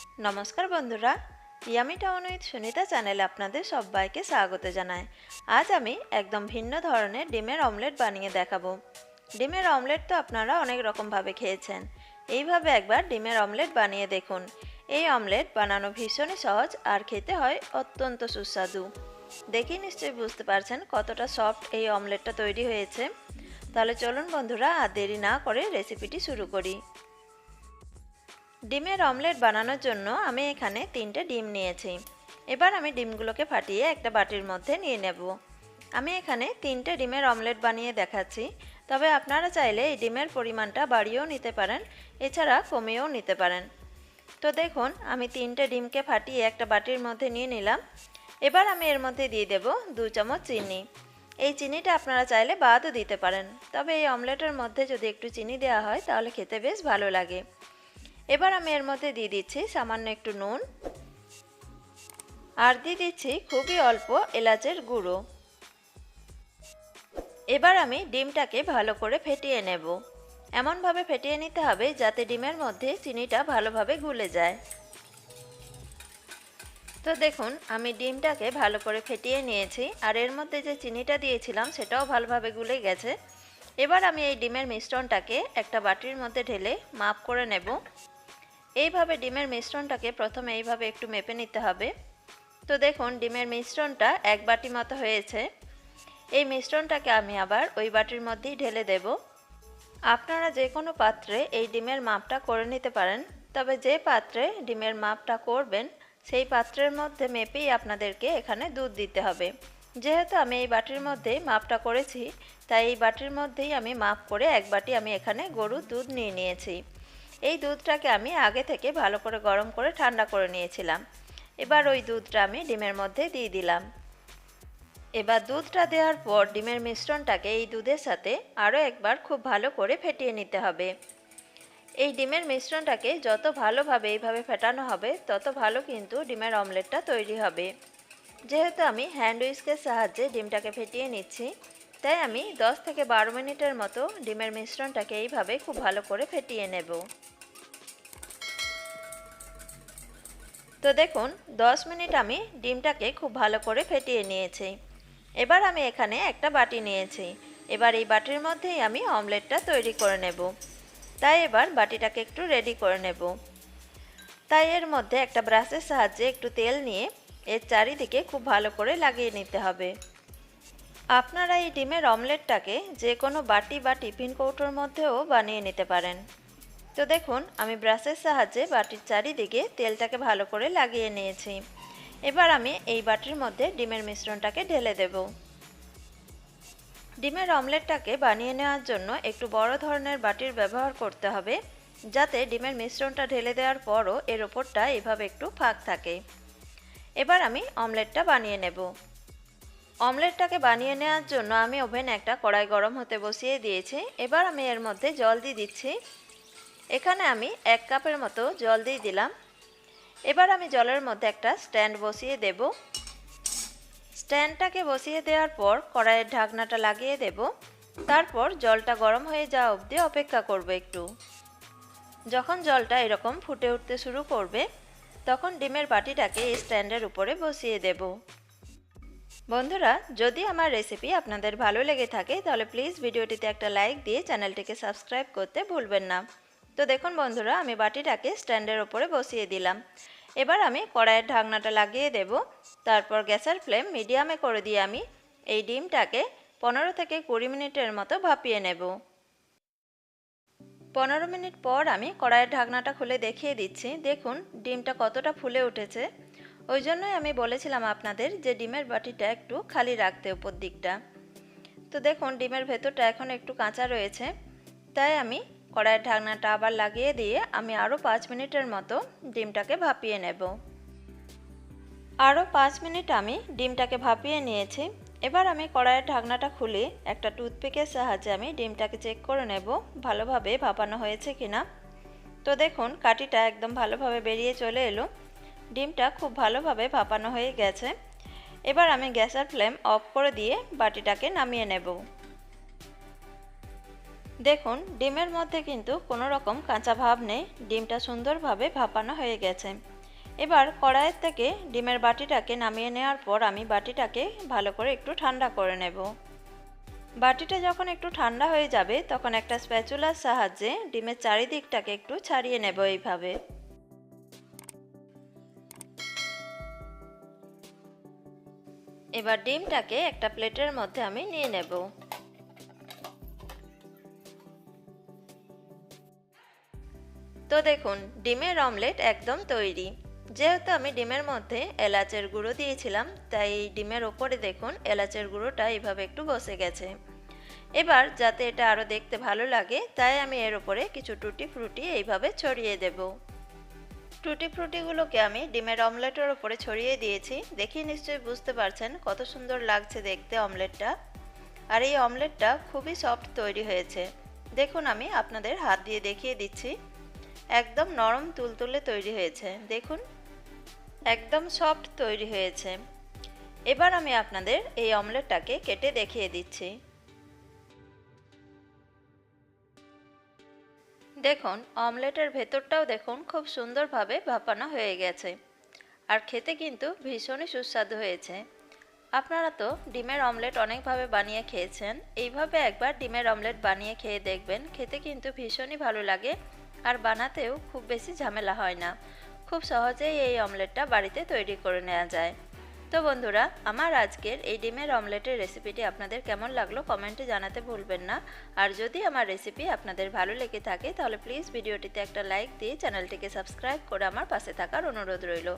নমস্কার বন্ধুরা, yummy town with Sunita চ্যানেলে আপনাদের সবাইকে স্বাগত জানাই। আজ আমি একদম ভিন্ন ধরনের ডিমের অমলেট বানিয়ে দেখাবো। ডিমের অমলেট তো আপনারা অনেক রকমভাবে খেয়েছেন, এইভাবে একবার ডিমের অমলেট বানিয়ে দেখুন। এই অমলেট বানানো ভীষণই সহজ আর খেতে হয় অত্যন্ত সুস্বাদু। দেখেই নিশ্চয়ই বুঝতে পারছেন কতটা সফট এই অমলেটটা তৈরি হয়েছে। তাহলে চলুন বন্ধুরা, আর দেরি না করে রেসিপিটি শুরু করি। ডিমের অমলেট বানানোর জন্য আমি এখানে 3টে ডিম নিয়েছি। এবার আমি ডিমগুলোকে ফাটিয়ে একটা বাটির মধ্যে নিয়ে নেব। আমি এখানে 3টে ডিমের অমলেট বানিয়ে দেখাচ্ছি, তবে আপনারা চাইলে এই ডিমের পরিমাণটা বাড়িয়েও নিতে পারেন, এছাড়া কমিয়েও নিতে পারেন। তো দেখুন, আমি 3টে ডিমকে ফাটিয়ে একটা বাটির মধ্যে নিয়ে নিলাম। এবার আমি এর মধ্যে দিয়ে দেব 2 চামচ চিনি। এই চিনিটা আপনারা চাইলে বাদও দিতে পারেন, তবে এই অমলেটের মধ্যে যদি একটু চিনি দেওয়া হয় তাহলে খেতে বেশ ভালো লাগে। এবার আমি এর মধ্যে দিয়ে দিচ্ছি সামান্য একটু নুন, আর দিয়ে দিচ্ছি খুবই অল্প এলাচের গুঁড়ো। এবার আমি ডিমটাকে ভালো করে ফেটিয়ে নেব। এমনভাবে ফেটিয়ে নিতে হবে যাতে ডিমের মধ্যে চিনিটা ভালোভাবে গুলে যায়। তো দেখুন, আমি ডিমটাকে ভালো করে ফেটিয়ে নিয়েছি, আর এর মধ্যে যে চিনিটা দিয়েছিলাম সেটাও ভালোভাবে গুলে গেছে। এবার আমি এই ডিমের মিশ্রণটাকে একটা বাটির মধ্যে ঢেলে মাপ করে নেব। এইভাবে ডিমের মিশ্রণটাকে প্রথমে এইভাবে একটু মেপে নিতে হবে। তো দেখুন, ডিমের মিশ্রণটা 1 বাটি মতো হয়েছে। এই মিশ্রণটাকে আমি আবার ওই বাটির মধ্যেই ঢেলে দেব। আপনারা যে কোনো পাত্রে এই ডিমের মাপটা করে নিতে পারেন, তবে যে পাত্রে ডিমের মাপটা করবেন সেই পাত্রের মধ্যে মেপেই আপনাদেরকে এখানে দুধ দিতে হবে। যেহেতু আমি এই বাটির মধ্যেই মাপটা করেছি, তাই এই বাটির মধ্যেই আমি মাপ করে 1 বাটি আমি এখানে গরুর দুধ নিয়ে নিয়েছি। এই দুধটাকে আমি আগে থেকে ভালো করে গরম করে ঠান্ডা করে নিয়েছিলাম। এবার ওই দুধটা আমি ডিমের মধ্যে দিয়ে দিলাম। এবার দুধটা দেওয়ার পর ডিমের মিশ্রণটাকে এই দুধের সাথে আরও একবার খুব ভালো করে ফেটিয়ে নিতে হবে। এই ডিমের মিশ্রণটাকে যত ভালোভাবে এইভাবে ফেটানো হবে তত ভালো কিন্তু ডিমের অমলেটটা তৈরি হবে। যেহেতু আমি হ্যান্ড উইস্কের সাহায্যে ডিমটাকে ফেটিয়ে নিচ্ছি, তাই আমি 10 থেকে 12 মিনিটের মতো ডিমের মিশ্রণটাকে এইভাবে খুব ভালো করে ফেটিয়ে নেব। তো দেখুন, 10 মিনিট আমি ডিমটাকে খুব ভালো করে ফেটিয়ে নিয়েছি। এবার আমি এখানে একটা বাটি নিয়েছি। এবার এই বাটির মধ্যেই আমি অমলেটটা তৈরি করে নেব। তাই এবার বাটিটাকে একটু রেডি করে নেব। তাই এর মধ্যে একটা ব্রাশের সাহায্যে একটু তেল নিয়ে এর চারিদিকে খুব ভালো করে লাগিয়ে নিতে হবে। আপনারা এই ডিমের অমলেটটাকে যে কোনো বাটি বা টিফিন কৌটোর মধ্যেও বানিয়ে নিতে পারেন। তো দেখুন, আমি ব্রাশের সাহায্যে বাটির চারিদিকে তেলটাকে ভালো করে লাগিয়ে নিয়েছি। এবার আমি এই বাটির মধ্যে ডিমের মিশ্রণটাকে ঢেলে দেব। ডিমের অমলেটটাকে বানিয়ে নেওয়ার জন্য একটু বড় ধরনের বাটির ব্যবহার করতে হবে, যাতে ডিমের মিশ্রণটা ঢেলে দেওয়ার পরও এর ওপরটা এভাবে একটু ফাঁক থাকে। এবার আমি অমলেটটা বানিয়ে নেব। অমলেটটাকে বানিয়ে নেওয়ার জন্য আমি ওভেনে একটা কড়াই গরম হতে বসিয়ে দিয়েছি। এবার আমি এর মধ্যে জল দিয়ে দিচ্ছি। এখানে আমি 1 কাপের মতো জল দিয়ে দিলাম। এবার আমি জলের মধ্যে একটা স্ট্যান্ড বসিয়ে দেব। স্ট্যান্ডটাকে বসিয়ে দেওয়ার পর কড়াইয়ের ঢাকনাটা লাগিয়ে দেব। তারপর জলটা গরম হয়ে যাওয়া অবধি অপেক্ষা করব একটু। যখন জলটা এরকম ফুটে উঠতে শুরু করবে, তখন ডিমের বাটিটাকে এই স্ট্যান্ডের উপরে বসিয়ে দেব। বন্ধুরা, যদি আমার রেসিপি আপনাদের ভালো লেগে থাকে তাহলে প্লিজ ভিডিওটিতে একটা লাইক দিয়ে চ্যানেলটিকে সাবস্ক্রাইব করতে ভুলবেন না। তো দেখুন বন্ধুরা, আমি বাটিটাকে স্ট্যান্ডের ওপরে বসিয়ে দিলাম। এবার আমি কড়াইয়ের ঢাকনাটা লাগিয়ে দেব। তারপর গ্যাসের ফ্লেম মিডিয়ামে করে দিয়ে আমি এই ডিমটাকে 15 থেকে 20 মিনিটের মতো ভাপিয়ে নেব। 15 মিনিট পর আমি কড়াইয়ের ঢাকনাটা খুলে দেখিয়ে দিচ্ছি। দেখুন ডিমটা কতটা ফুলে উঠেছে। ওই জন্যই আমি বলেছিলাম আপনাদের যে ডিমের বাটিটা একটু খালি রাখতে উপর দিকটা। তো দেখুন, ডিমের ভেতরটা এখন একটু কাঁচা রয়েছে, তাই আমি কড়াইয়ের ঢাকনাটা আবার লাগিয়ে দিয়ে আমি আরও 5 মিনিটের মতো ডিমটাকে ভাপিয়ে নেব। আরও 5 মিনিট আমি ডিমটাকে ভাপিয়ে নিয়েছি। এবার আমি কড়াইয়ের ঢাকনাটা খুলে একটা টুথপিকের সাহায্যে আমি ডিমটাকে চেক করে নেব ভালোভাবে ভাপানো হয়েছে কিনা। তো দেখুন, কাঠিটা একদম ভালোভাবে বেরিয়ে চলে এলো। ডিমটা খুব ভালোভাবে ভাপানো হয়ে গেছে। এবার আমি গ্যাসের ফ্লেম অফ করে দিয়ে বাটিটাকে নামিয়ে নেব। দেখুন, ডিমের মধ্যে কিন্তু কোনো রকম কাঁচা ভাব নেই, ডিমটা সুন্দরভাবে ভাপানো হয়ে গেছে। এবার কড়াইয়ের থেকে ডিমের বাটিটাকে নামিয়ে নেওয়ার পর আমি বাটিটাকে ভালো করে একটু ঠান্ডা করে নেব। বাটিটা যখন একটু ঠান্ডা হয়ে যাবে তখন একটা স্প্যাচুলার সাহায্যে ডিমের চারিদিকটাকে একটু ছাড়িয়ে নেব এইভাবে। এবার ডিমটাকে একটা প্লেটের মধ্যে আমি নিয়ে নেব। তো দেখুন ডিমের অমলেট একদম তৈরি। যেহেতু আমি ডিমের মধ্যে এলাচের গুঁড়ো দিয়েছিলাম তাই ডিমের ওপরে দেখুন এলাচের গুঁড়োটা এইভাবে একটু বসে গেছে। এবার যাতে এটা আরও দেখতে ভালো লাগে তাই আমি এর ওপরে কিছু টুটি ফ্রুটি এইভাবে ছড়িয়ে দেব। টুটি ফ্রুটিগুলোকে আমি ডিমের অমলেটের ওপরে ছড়িয়ে দিয়েছি। দেখি নিশ্চয়ই বুঝতে পারছেন কত সুন্দর লাগছে দেখতে অমলেটটা। আর এই অমলেটটা খুবই সফট তৈরি হয়েছে। দেখুন আমি আপনাদের হাত দিয়ে দেখিয়ে দিচ্ছি, একদম নরম তুলতুলে তৈরি হয়েছে। দেখুন একদম সফট তৈরি হয়েছে। এবার আমি আপনাদের এই অমলেটটাকে কেটে দেখিয়ে দিচ্ছি। দেখুন অমলেটের ভেতরটাও দেখুন খুব সুন্দরভাবে ভাপানো হয়ে গেছে আর খেতে কিন্তু ভীষণই সুস্বাদু হয়েছে। আপনারা তো ডিমের অমলেট অনেকভাবে বানিয়ে খেয়েছেন, এইভাবে একবার ডিমের অমলেট বানিয়ে খেয়ে দেখবেন, খেতে কিন্তু ভীষণই ভালো লাগে আর বানাতেও খুব বেশি ঝামেলা হয় না। খুব সহজেই এই অমলেটটা বাড়িতে তৈরি করে নেওয়া যায়। তো বন্ধুরা, আমার আজকের এই ডিমের অমলেটের রেসিপিটি আপনাদের কেমন লাগলো কমেন্টে জানাতে ভুলবেন না। আর যদি আমার রেসিপি আপনাদের ভালো লেগে থাকে তাহলে প্লিজ ভিডিওটিতে একটা লাইক দিয়ে চ্যানেলটিকে সাবস্ক্রাইব করে আমার পাশে থাকার অনুরোধ রইল।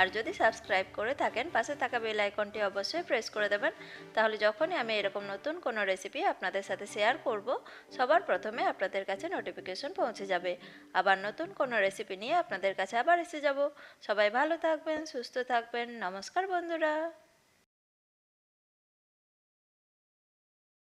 আর যদি সাবস্ক্রাইব করে থাকেন পাশে থাকা বেল আইকনটি অবশ্যই প্রেস করে দেবেন, তাহলে যখনই আমি এরকম নতুন কোনো রেসিপি আপনাদের সাথে শেয়ার করব সবার প্রথমে আপনাদের কাছে নোটিফিকেশন পৌঁছে যাবে। আবার নতুন কোনো রেসিপি নিয়ে আপনাদের কাছে আবার এসে যাব। সবাই ভালো থাকবেন, সুস্থ থাকবেন। নমস্কার বন্ধুরা।